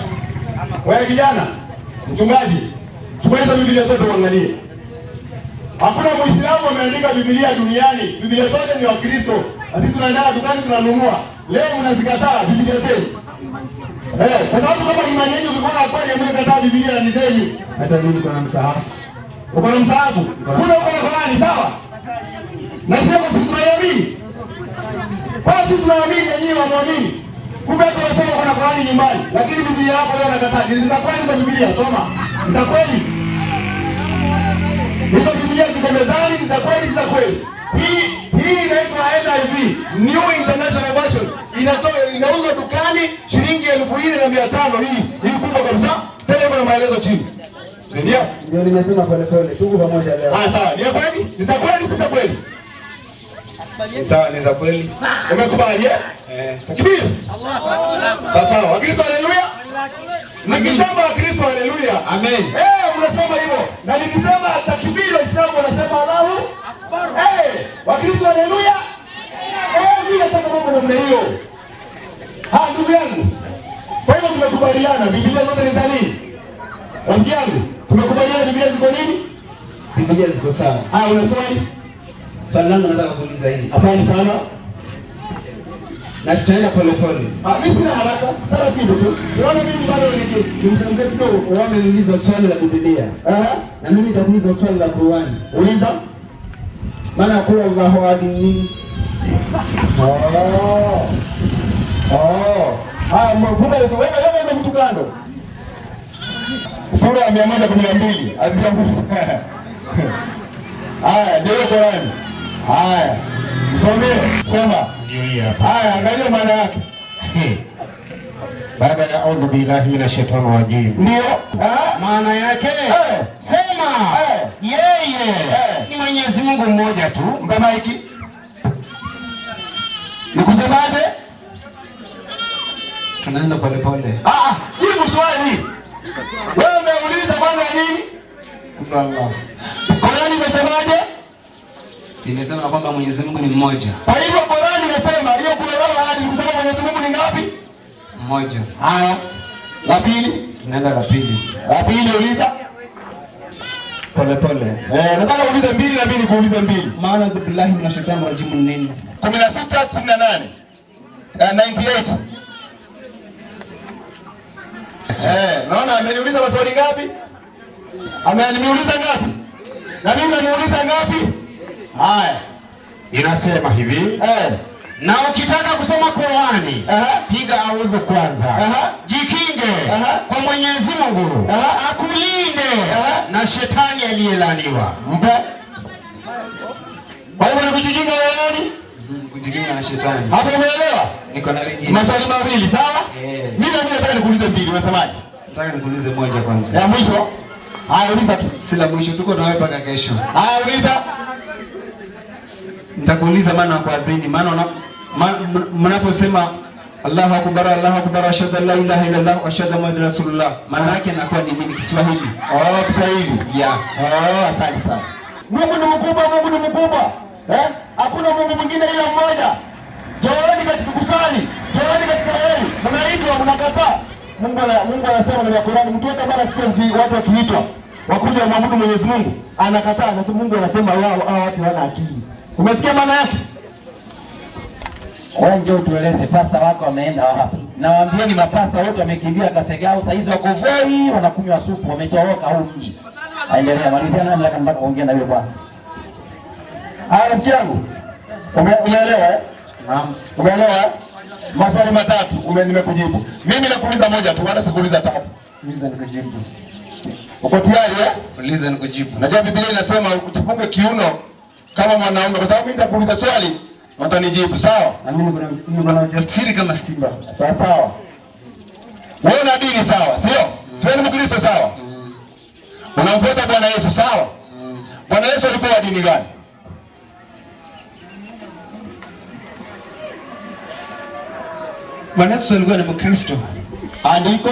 Wewe kijana, mchungaji, chukua hizo Biblia zote uangalie. Hakuna Muislamu ameandika Biblia duniani. Biblia zote ni wa Kristo. Sisi tunaenda dukani tunanunua. Leo mnazikataa Biblia zenu. Kwa sababu kama imani yenu ilikuwa kweli mlikataa Biblia ni zenu. Hata mimi niko na msahafu. Uko na msahafu? Kuna uko na Qur'ani sawa? Na sio sisi tunaamini. Kwa sisi tunaamini nyinyi waamini. Kumbe tunasema kuna Qur'ani nyumbani, lakini Biblia yako leo nakataa. Ni za kweli za Biblia soma. Ni za kweli. Hizo Biblia ziko mezani, ni za kweli, ni za kweli. Hii inaitwa NIV, New International Version. Inauzwa dukani shilingi 2,500 hii kubwa kabisa. Tena kuna maelezo chini. Ndio? Ndio nimesema pole pole. Tuko pamoja leo. Sawa. Ni kweli? Ni za kweli, ni za kweli. Sawa, ni za kweli. Umekubali eh? Takbir. Sawa. Wakristo haleluya. Nikisema Wakristo haleluya. Amen. Unasema hivyo. Na nikisema takbir Waislamu wanasema Allahu Akbar. Wakristo haleluya. Mimi nataka mambo namna hiyo. Ndugu yangu. Kwa hivyo tumekubaliana Biblia zote ni za nini? Rafiki yangu, tumekubaliana Biblia ziko nini? Biblia ziko sawa. Una swali? Swali langu nataka kuuliza hili. Asante sana. Na tutaenda pole pole. Mimi sina haraka. Taratibu tu. Unaona mimi bado ni mtangazaji kidogo. Wameuliza swali la Biblia. Na mimi nitakuuliza swali la Qur'ani. Uliza. Maana kula Allahu ahad ni Mfuga yetu wewe mtu kando. Sura ya 112 aziangu. Ndio Qur'ani. Soma. Ndio hii hapa. Angalia maana yake. Baada ya audhu billahi minash shaitani rajim. Ndio. Maana yake sema yeye ni Mwenyezi Mungu mmoja tu. Mbona hiki? Nikusemaje? tunaenda pole pole. Jibu swali. Wewe umeuliza bwana nini? Allah. Qur'ani imesemaje? Simesema kwamba Mwenyezi Mungu ni mmoja. Kwa hivyo Qur'ani imesema hiyo kuna wala hadi kusema Mwenyezi Mungu ni ngapi? Mmoja. Haya. La pili, Tunaenda la pili. la pili uliza Pole pole. Nataka uulize mbili na mimi kuuliza mbili. Maana billahi minashaitani rajim nini? 16:68. 98. Naona ameniuliza maswali ngapi? Ameniuliza ngapi? Na mimi naniuliza ngapi? Haya. Inasema hivi, na ukitaka kusoma Qur'ani, piga audhu kwanza. Jikinge kwa Mwenyezi Mungu. Akulinde na shetani aliyelaniwa. Kwa hivyo ni kujikinga na nani? Kujikinga na shetani. Hapo umeelewa? Niko na lingine. Maswali mawili, sawa? Mimi nataka nikuulize mbili, unasemaje? Nataka nikuulize moja kwanza. Ya mwisho. Haya uliza. Si la mwisho, tuko na wewe mpaka kesho. Haya uliza. Nitakuuliza maana kwa adhini, maana mnaposema Allahu akbar ashhadu an la ilaha illa Allah wa ashhadu anna rasulullah, maana yake inakuwa ni nini Kiswahili? Kiswahili. Asante sana. Mungu ni mkubwa, Mungu ni mkubwa. Hakuna Mungu mwingine ila mmoja. Jooni katika kusali, jooni katika heri. Mnaitwa mnakataa. Mungu anasema ndani ya Qur'ani, mtu yote ambaye anasikia watu wakiitwa wakuja kumwabudu Mwenyezi Mungu, anakataa. Na Mungu anasema wao watu wana akili. Umesikia maana yake? Wewe njoo tueleze pasta wako wameenda wapi? Nawaambia ni mapasta wote wamekimbia Kasegau, sasa hizo wako Voi wanakunywa supu, wametoroka huu mji. Endelea, malizia nani nataka mpaka kuongea na yule bwana. Rafiki yangu, Umeelewa? Naam. Umeelewa? Maswali matatu nimekujibu. Mimi nakuuliza moja tu, wala sikuuliza tatu. Uliza nikujibu. Uko tayari eh? Uliza nikujibu. Najua Biblia inasema ujifunge kiuno kama mwanaume, kwa sababu mimi nitakuuliza swali utanijibu, sawa? Na mimi niko na ujasiri kama simba. Sawa sawa. Wewe una dini sawa, sio? Wewe ni Mkristo sawa? Unamfuata Bwana Yesu sawa? Bwana Yesu alikuwa wa dini gani? Bwana Yesu alikuwa ni Mkristo. Andiko?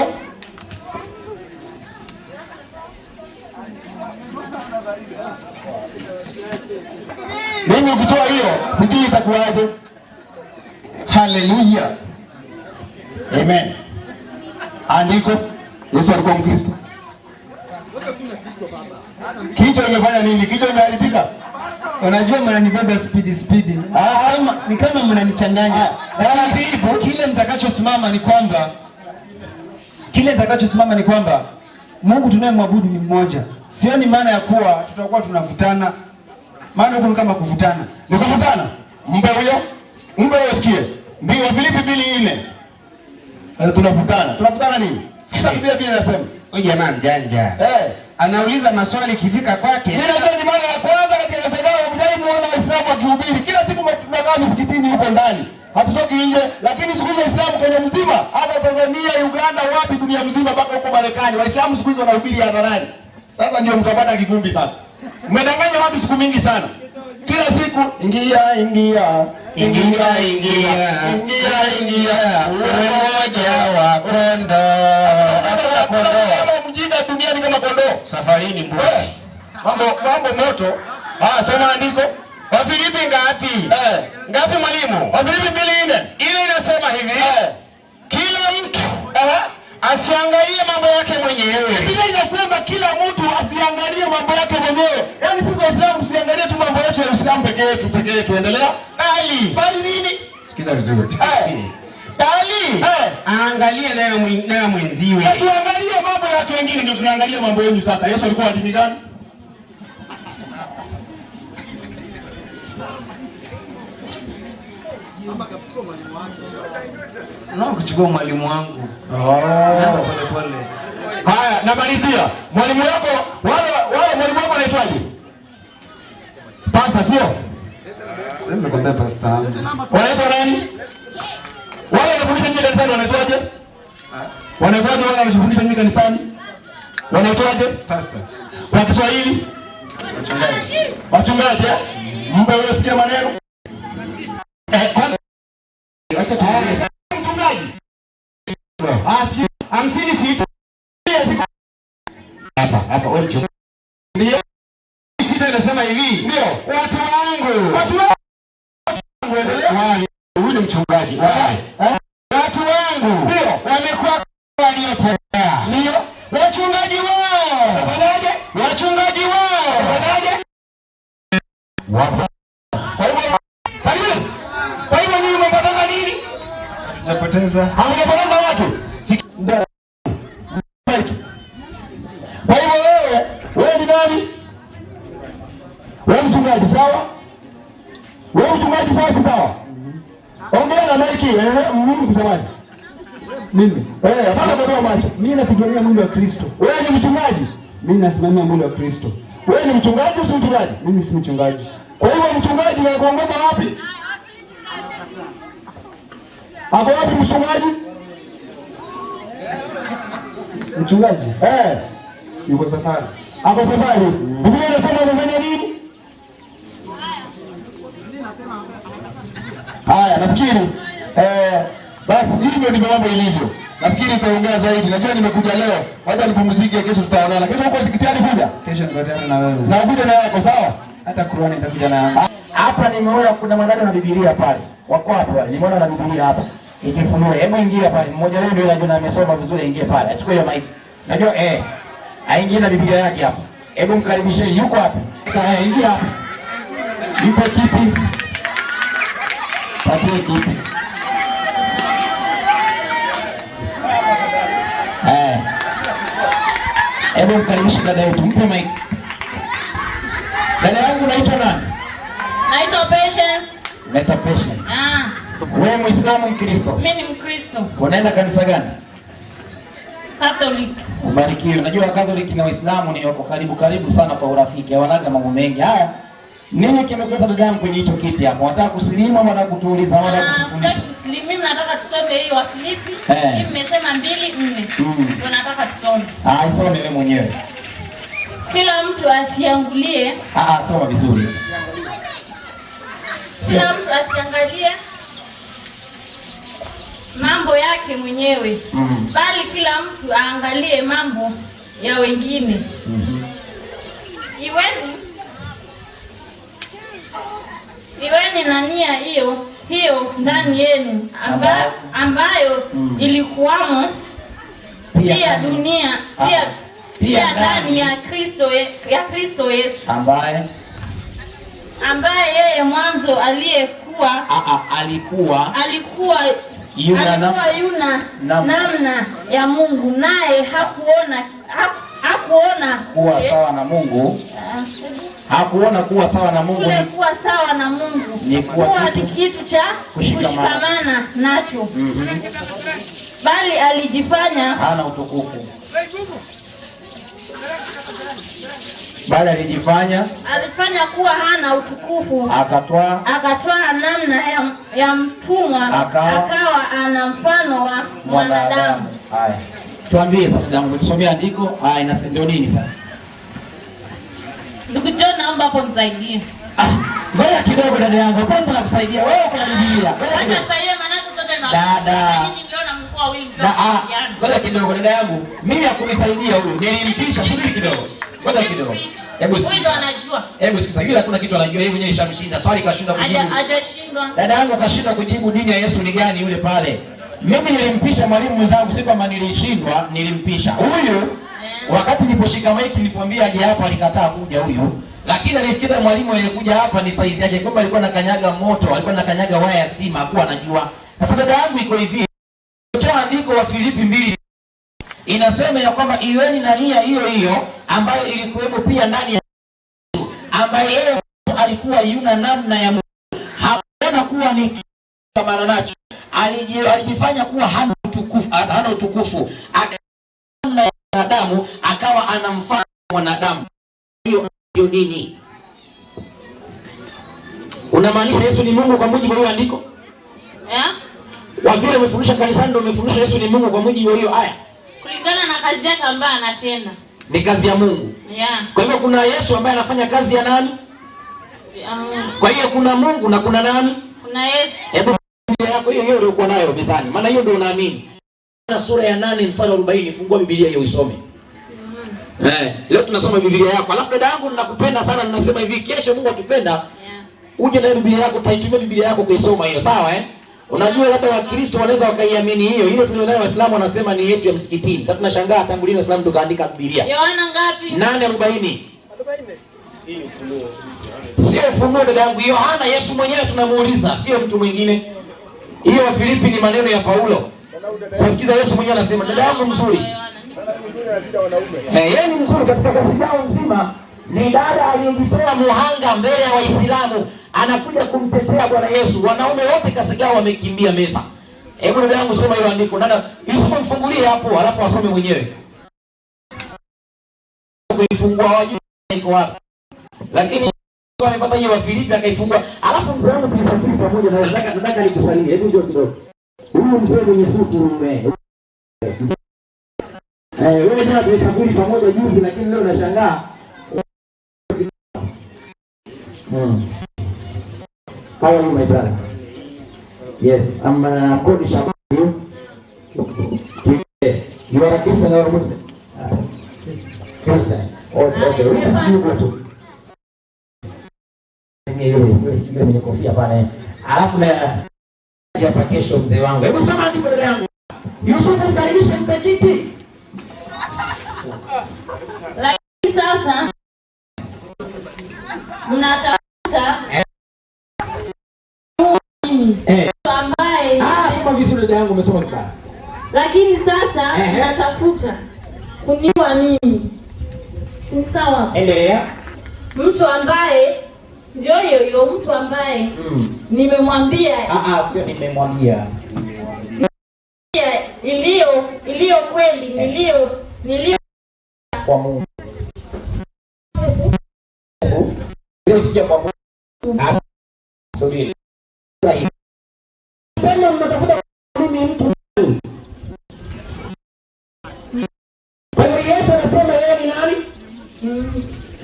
Mimi ukitoa hiyo sijui itakuwaje. Haleluya. Amen. Andiko? Yesu alikuwa Mkristo. Kichwa imefanya nini? Kichwa imeharibika. Unajua mnanibeba speed. Ni kama mnanichanganya. Kile nitakachosimama ni kwamba Mungu tunayemwabudu ni mmoja. Sioni maana ya kuwa tutakuwa tunavutana. Maana huko ni kama kuvutana. Ni kuvutana? Mbe huyo sikie. Ndio Filipi 2:4. Tunavutana. Tunavutana nini? Sikiza Biblia vile inasema. Huyu jamaa mjanja. Anauliza maswali ikifika kwake. Mimi najua ni mara ya kwanza katika kanisa lao mjaimuona Waislamu wakihubiri. Kila siku tunakaa msikitini huko ndani. Hatutoki nje, lakini siku hizi Waislamu kwenye mzima, hapa Tanzania, Uganda, wapi dunia mzima mpaka huko Marekani, Waislamu siku hizi wanahubiri hadharani. Sasa ndio mtapata kivumbi sasa. Mmedanganya watu siku mingi sana. Kila siku ingia. Uwe moja wa kondoo. Kama mjinga duniani kama kondoo. Safarini mbuzi. Mambo moto. Soma andiko. Wafilipi ngapi? Ngapi mwalimu? Wafilipi 2:4. Ile inasema hivi. Kila mtu asiangalie mambo yake mwenyewe. Biblia inasema kila mtu asiangalie mambo yake mwenyewe. Yaani sisi Waislamu tusiangalie tu mambo yetu ya Uislamu pekee yetu. Endelea. Bali nini? Sikiza vizuri. Bali aangalie nayo mwenziwe. Tuangalie mambo ya watu wengine ndio tunaangalia mambo yenu sasa. Yesu alikuwa wa dini gani? Kuchukua mwalimu wangu. Pole. Haya, namalizia. Mwalimu wako, wale mwalimu wako anaitwaje? Pastor sio? Siwezi kuambia pastor wangu. Wanaitwa nani? Wale wanafundisha nyinyi kanisani wanaitwaje? Wanaitwaje wale wanafundisha nyinyi kanisani? Wanaitwaje? Pastor. Kwa Kiswahili? Wachungaji. Mbe wewe sikia maneno. Acha tuone. Mchungaji. 56. Hapa wewe mchungaji. Ndio. 6 inasema hivi. Ndio. Watu wangu. Endelea. Huyu ni mchungaji. Watu wangu Ndio. wamekuwa waliopotea. Ndio. Wachungaji wao. Wanaje? Wachungaji wao. Wanaje? Wapo. Kwa hivyo nyinyi mmepoteza nini? Tutapoteza. Hamjapoteza watu. Kwa hivyo wewe ni nani? Wewe mchungaji sawa? Wewe mchungaji sawa si sawa? Ongea na maiki, mimi kusemaje? Mimi. Hapana kwa macho. Mimi napigania mwili wa Kristo. Wewe ni mchungaji? Mimi nasimamia mwili wa Kristo. Wewe ni mchungaji au si mchungaji? Mimi si mchungaji. Kwa hivyo mchungaji anakuongoza wapi? Hapo wapi mchungaji? Mchungaji? Yuko safari. Hapo safari. Biblia inasema unafanya nini? Haya, nafikiri basi hivyo ndivyo mambo ilivyo. Nafikiri tutaongea zaidi. Najua nimekuja leo. Wacha nipumzike, kesho tutaonana. Kesho uko tikitiani kuja? Kesho nikutane na wewe. Na kuja na yako sawa? Hata Qur'ani nitakuja na yangu. Hapa nimeona kuna madada na Biblia pale. Wako wapi wale? Nimeona na Biblia hapa. Ikifunua. Hebu ingia pale. Mmoja wenu ndio anajua amesoma vizuri, ingie pale. Achukue hiyo mic. Najua aingie na Biblia yake hapa. Hebu mkaribishe. Yuko wapi? Ingia hapa. Ipe kiti. Patie kiti. Hebu mkaribishe dada yetu. Mpe mic. Dada yangu unaitwa nani? Naitwa Patience. Mental patient. Wewe Muislamu Mkristo? Mimi ni Mkristo. Unaenda kanisa gani? Catholic. Ubarikiwe. Unajua Catholic na Waislamu ni wako karibu sana kwa urafiki. Hawanaga mambo mengi. Haya. Nini kimekuleta dada yangu kwenye hicho kiti hapo? Unataka kusilimu ama unataka kutuuliza au unataka kutufundisha? Sitaki kusilimu. Mimi nataka tusome hiyo Wafilipi. Mimi nimesema 2:4. Ndio nataka tusome. Isome wewe mwenyewe. Kila mtu asiangulie. Soma vizuri. Kila mtu asiangalie mambo yake mwenyewe, bali kila mtu aangalie mambo ya wengine. Iweni na nia hiyo ndani yenu ambayo ilikuwamo pia dunia pia ndani ya Kristo Yesu ambaye yeye mwanzo alikuwa yuna namna ya Mungu, naye hakuona kuwa sawa na Mungu. Hakuona kuwa sawa na Mungu ni kuwa kitu cha kushikamana nacho, bali alijifanya hana utukufu. Alifanya kuwa hana utukufu, akatwaa namna ya mtumwa, akawa ana mfano wa mwanadamu. Haya, tuambie sasa, dangu tusomea andiko. Inasema nini sasa? Ndugu John, naomba hapo nisaidie. Ngoja kidogo dada yangu, kwanza nakusaidia wewe kwa Biblia. Nisaidie maana sote na dada. Mimi niliona mkoa wingi. Ngoja kidogo dada yangu, mimi hakunisaidia huyu. Nilimpisha, subiri kidogo. Ngoja kidogo. Hebu anajua. Sikiza, yule hakuna kitu anajua, yeye mwenyewe ishamshinda. Swali kashinda kujibu. Hajashindwa. Dada yangu kashinda kujibu dini ya Yesu ni gani yule pale. Mimi nilimpisha mwalimu mwenzangu, si kama nilishindwa, nilimpisha. Huyu wakati niliposhika maiki nilipomwambia aje hapa alikataa kuja huyu. Lakini alifikiria mwalimu aliyekuja hapa ni saizi yake, kwamba alikuwa anakanyaga moto, alikuwa anakanyaga waya ya stima, hakuwa anajua. Sasa dada yangu iko hivi. Kwa andiko wa Filipi 2 inasema ya kwamba iweni na nia hiyo ambayo ilikuwepo pia ndani ya Yesu, ambaye yeye alikuwa yuna namna ya Mungu. Hakuona kuwa ni kama nacho. Alijifanya kuwa hana utukufu. Namna ya wanadamu, akawa anamfanya mwanadamu. Hiyo ndio nini? Unamaanisha Yesu ni Mungu kwa mujibu wa hiyo andiko? Kwa vile umefundisha kanisani ndio umefundisha Yesu ni Mungu kwa mujibu wa hiyo aya? Kulingana na kazi yake ambayo anatenda. Ni kazi ya Mungu. Kwa hivyo kuna Yesu ambaye anafanya kazi ya nani? Kwa hiyo kuna Mungu na kuna nani? Kuna Yesu. Hebu Biblia yako hiyo ndio uko nayo mezani. Maana hiyo ndio unaamini. Na sura ya 8 mstari wa 40, fungua Biblia hiyo usome. Leo tunasoma Biblia yako. Alafu dada yangu ninakupenda sana, ninasema hivi, kesho Mungu atupenda. Uje na Biblia yako, utaitumia Biblia yako kuisoma hiyo, sawa Unajua labda Wakristo wanaweza wakaiamini hiyo. Ile tulionayo Waislamu wanasema ni yetu ya msikitini. Sasa tunashangaa tangu lini Waislamu tukaandika Biblia. Yohana ngapi? 8:40. Hii ufunuo. Sio ufunuo dada yangu. Yohana Yesu mwenyewe tunamuuliza, sio mtu mwingine. Hiyo wa Filipi ni maneno ya Paulo. Sasa sikiza Yesu mwenyewe anasema, dada yangu mzuri. Yeye ni mzuri katika kasi yao nzima. Ni dada aliyejitoa muhanga mbele ya Waislamu, anakuja kumtetea Bwana Yesu. Wanaume wote Kasagao wamekimbia meza. Hebu dada yangu soma hilo andiko. Dada, Yusufu mfungulie hapo, alafu asome mwenyewe. Kuifungua wajua iko wapi. Lakini amepata hiyo wa Filipi akaifungua. Alafu mzee wangu tulisafiri pamoja na nataka nikusalimie. Hebu njoo kidogo. Huyu mzee mwenye suti mume. Wewe jana tulisafiri pamoja juzi, lakini leo nashangaa. How are you, my brother? Yes, I'm Polish. You are a Christian or a Muslim? Christian. Okay. Which is you go to? Mwenye kofia pale. Alafu na hapa kesho mzee wangu. Hebu soma andiko dada yangu. Yusufu mkaribishe mpe kiti. Lakini sasa mnatafuta ambaye kama vizuri dada yangu umesoma vibaya. Lakini sasa mnatafuta kuniua mimi. Ni sawa? Endelea. Mtu ambaye Ndio hiyo mtu ambaye nimemwambia. Sio nimemwambia. Iliyo kweli, nilio kwa Mungu. Ndio sija kwa Mungu. Sorry. Sema mnatafuta mimi mtu. Kwa hiyo Yesu anasema yeye ni nani?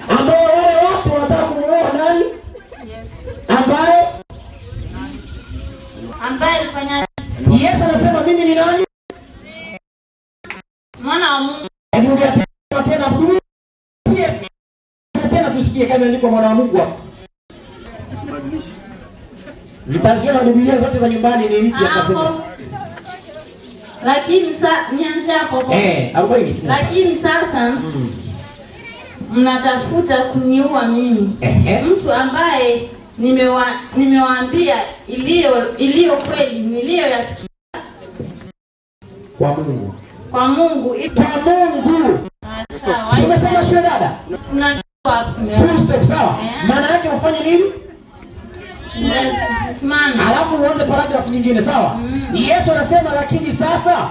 Ambao wale watu wanataka kumuoa nani? Ambaye alifanya. Yesu anasema mimi ni nani? Mwana wa Mungu. Hebu tena tusikie kama ndiko mwana wa Mungu hapo. Nitaziona Biblia zote za nyumbani ni mpya akasema. Lakini nianze hapo. 40. Lakini sasa mnatafuta kuniua mimi. Mtu ambaye nimewaambia iliyo kweli, niliyoyasikia kwa Mungu. Kwa Mungu. Sawa. Umesema shule dada? Full stop, sawa? Maana yake ufanye nini? Simama. Alafu uanze paragraph nyingine, sawa? Yesu anasema lakini sasa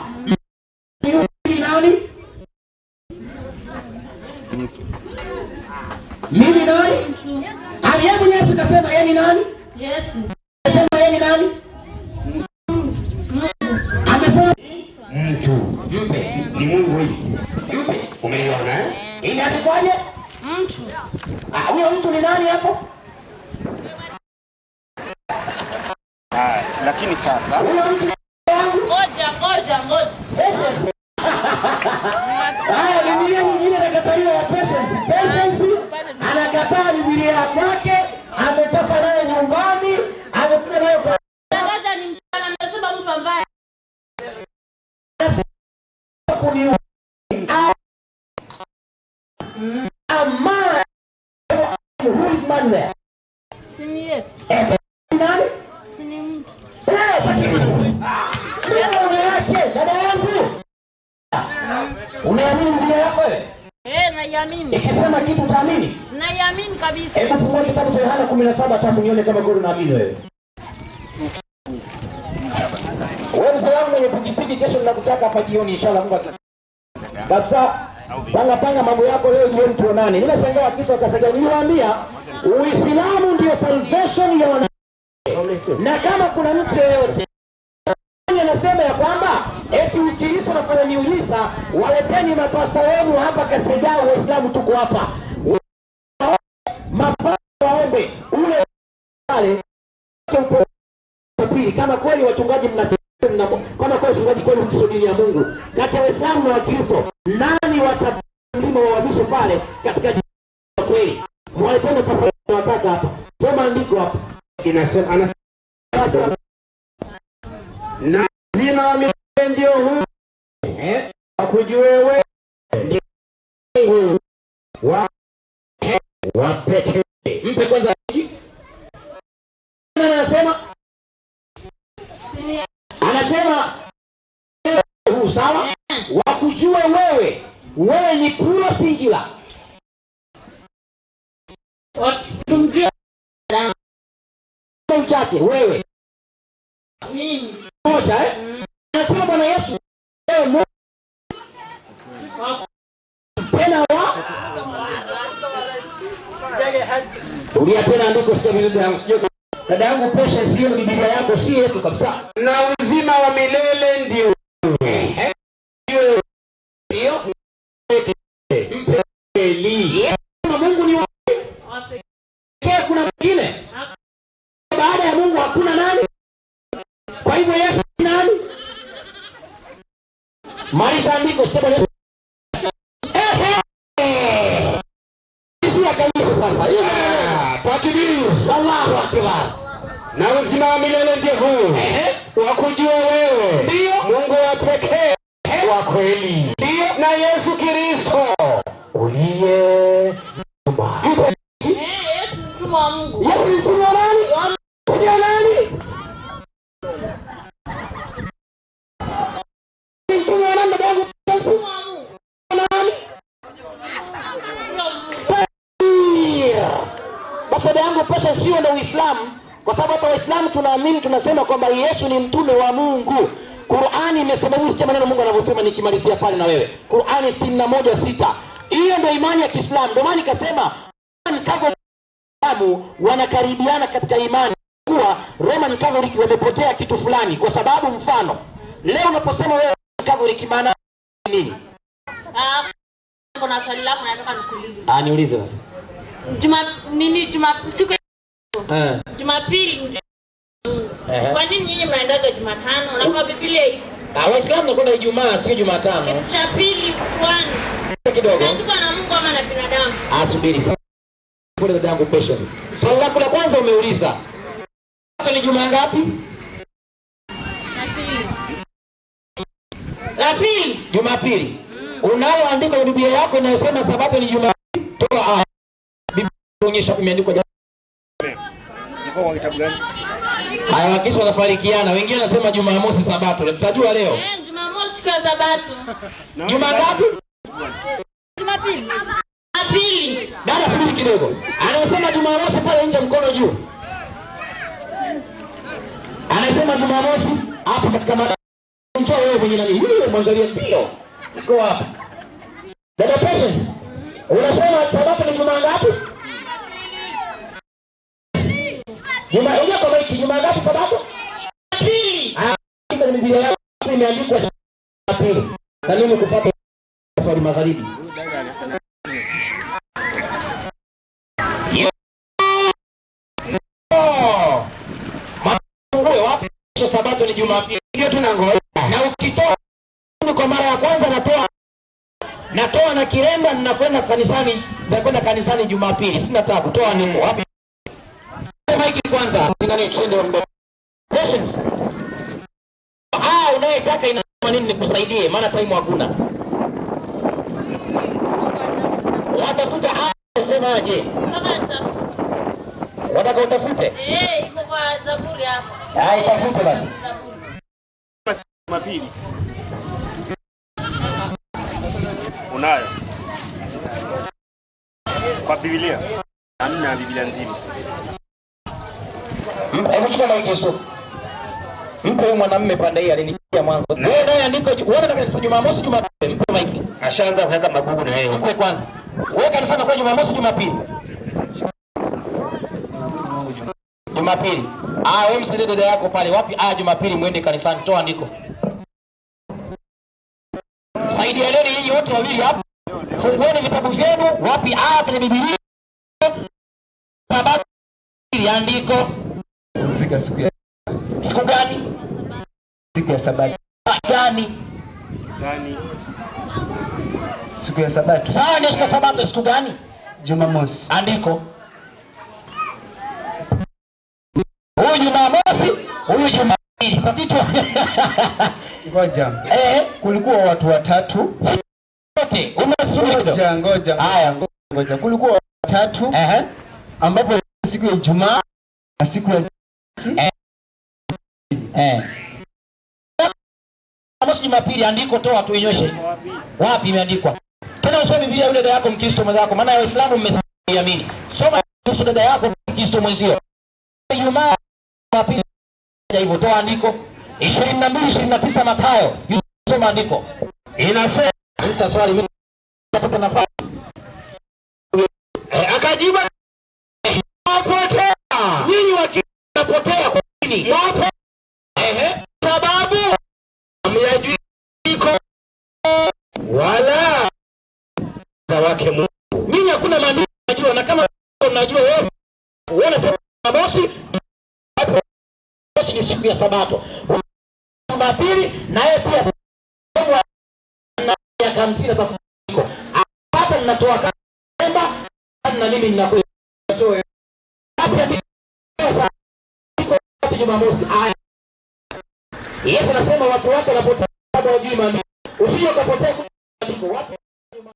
ni nani? Mimi nani? Aliyebu Yesu akasema yeye ni nani? Yesu. Akasema yeye ni nani? Amesema mtu. Mpe ni Mungu hivi. Mpe. Umeiona eh? Inaandikwaje? Mtu. Huyo mtu ni nani hapo? Lakini sasa huyo mtu ngoja. Biblia nyingine inakatalia ya patience. Anakataa Biblia ya kwake, ametoka nayo nyumbani, amekuja nayo kwa ngoja ni anasema mtu ambaye kuniua. Who is man there? Sini Yesu. Nani? Sini mtu. Dada yangu. Unaamini Biblia yako wewe? Naiamini. Ikisema kitu utaamini? Naiamini kabisa. Hebu fungua kitabu cha Yohana 17 nione kama kweli unaamini wewe. Wewe mzee wangu mwenye pikipiki, kesho ninakutaka hapa jioni inshallah Mungu akipenda. Kabisa. Panga mambo yako leo jioni tuonane. Ninashangaa kisa wakasema niliwaambia Uislamu ndio salvation ya wana. Na kama kuna mtu yeyote anasema ya kwamba eti Ukristo unafanya miujiza, waleteni mapasta wenu hapa Kaseda, Waislamu tuko hapa. Mapasta waombe ule pale pili kama kweli wachungaji mnasema kama kweli wachungaji kweli mkisho dini ya Mungu. Kati ya Waislamu na Wakristo nani watamlima wawabishe pale katika kweli? Mwaleteni pasta wataka hapa. Soma andiko hapa. Inasema anasema na zima wa milele ndio huu wakujue wewe ndio Mungu wa pekee. Mpe kwanza. Anasema huu sawa? Wakujue wewe ni plural singular. Tumjue mchache wewe. mimi. Moja anasema Bwana Yesu wewe tena wa ulia tena andiko sio vizuri yangu sio. Dada yangu pesha sio Biblia yako si yetu kabisa. Na uzima wa milele ndio Mungu ni wa kuna mwingine baada ya Mungu hakuna nani. Kwa hivyo Yesu ni nani? Maliza andiko sema Yesu. Allahu Akbar. Na uzima wa milele ndio huu. Wakujua wewe ndio Mungu wa pekee wa kweli. Ndio na Yesu Kristo uliye mtuma. Yesu mtuma wa Mungu. Yesu mtuma nani? Sio nani? Mtuma nani ndugu? Mtuma wa Mungu. Nani? Basi yangu pesa Sasa Waislamu tunaamini, tunasema kwamba Yesu ni mtume wa Mungu. Qur'ani imesema hivi, sikia maneno Mungu anavyosema, nikimalizia pale na wewe. Qur'ani 61:6. Hiyo ndio imani ya Kiislamu. Ndio maana nikasema wanakaribiana katika imani, kuwa Roman Catholic wamepotea kitu fulani, kwa sababu mfano leo unaposema wewe Catholic maana nini? Kuna swali lako nataka nikuulize. Niulize sasa. Jumapili. Kwa nini nyinyi mnaendaga Jumatano? Na kwa Biblia iko. Waislamu wanakwenda Ijumaa, sio Jumatano. Kitu cha pili kwani kidogo. Ndio na Mungu ama na binadamu? Subiri sasa. Pole dada yangu patient. Swali lako la kwanza umeuliza. Ni Jumaa ngapi? La pili. Jumapili. Unalo andiko la Biblia yako inayosema Sabato ni Jumapili? Toa Biblia inaonyesha imeandikwa kwa kitabu gani? Haya, wakisha wanafarikiana. Wengine wanasema Jumamosi Sabato. Tutajua leo. Jumamosi kwa Sabato. Juma ngapi? Jumapili. Jumapili. Dada subiri kidogo. Anasema Jumamosi pale nje mkono juu. Anasema Jumamosi hapo katika mtoa wewe mwenye nani? Yule mwangalie mbio. Uko hapa. Dada Patience. Unasema Sabato ni Juma ngapi? Juma ile kwa wiki Juma ngapi Sabato? Pili. Katika Biblia yako imeandikwa Jumapili. Na mimi kufuata swali magharibi. Wapi Sabato ni Jumapili. Ndio tunangoja. Na ukitoa kwa mara ya kwanza natoa na kiremba, ninakwenda kanisani Jumapili. Sina tabu. Toa niko wapi? Maiki kwanza. Singani tusende mdomo. Patience. Unayetaka inasema nini nikusaidie? Maana time hakuna. Watafuta semaje? Kama nitafuta. Wataka utafute? Iko kwa Zaburi hapo. Itafute basi. Jumapili. Unayo? Kwa Biblia. Hamna Biblia nzima. Hebu chukua maiki Yesu. Mpe huyu mwanamume pande hii alinikia mwanzo. Wewe naye andiko, wewe unataka Jumamosi Jumapili. Mpe maiki. Ashaanza kuweka magugu na yeye. Mpe kwanza. Wewe kanisani kwa Jumamosi Jumapili. Jumapili. Wewe msaidie dada yako pale. Wapi Jumapili muende kanisani, toa andiko. Saidieni hii wote wawili hapa. Fungueni vitabu vyenu. Wapi kwenye Biblia? Sabato andiko. Pumzika siku gani? Siku ya Sabato. Gani? Siku ya Sabato. Sawa, ndio siku ya Sabato. Siku gani? Jumamosi. Andiko. Huyu Jumamosi, huyu Jumapili. Sasa tu ngoja. Kulikuwa watu watatu. Wote umesubiri. Ngoja. Haya, ngoja. Kulikuwa watatu. Ambapo siku ya Ijumaa na siku ya Jumapili andiko toa tuinyoshe. Wapi imeandikwa? Tena usome Biblia yule dada yako Mkristo mwenzako, maana Waislamu mmesiamini. Soma kuhusu dada yako Mkristo mwenzio. Ijumaa Jumapili hivyo toa andiko 22:29 Mathayo. Soma andiko. Inasema utaswali mimi napata nafasi. Akajibu wapotea. Nyinyi wakipotea kwa nini? Wapo. Sababu hamyajui wala za wake Mungu. Mimi hakuna maandiko najua, na kama unajua Yesu uone sema Jumamosi ni siku ya Sabato. Jumapili na yeye pia na ya 50 tafundiko. Hata ninatoa kamba na mimi ninakuwa hapa Jumamosi. Yesu anasema watu wake wanapotea kwa juma. Usije ukapotea kwa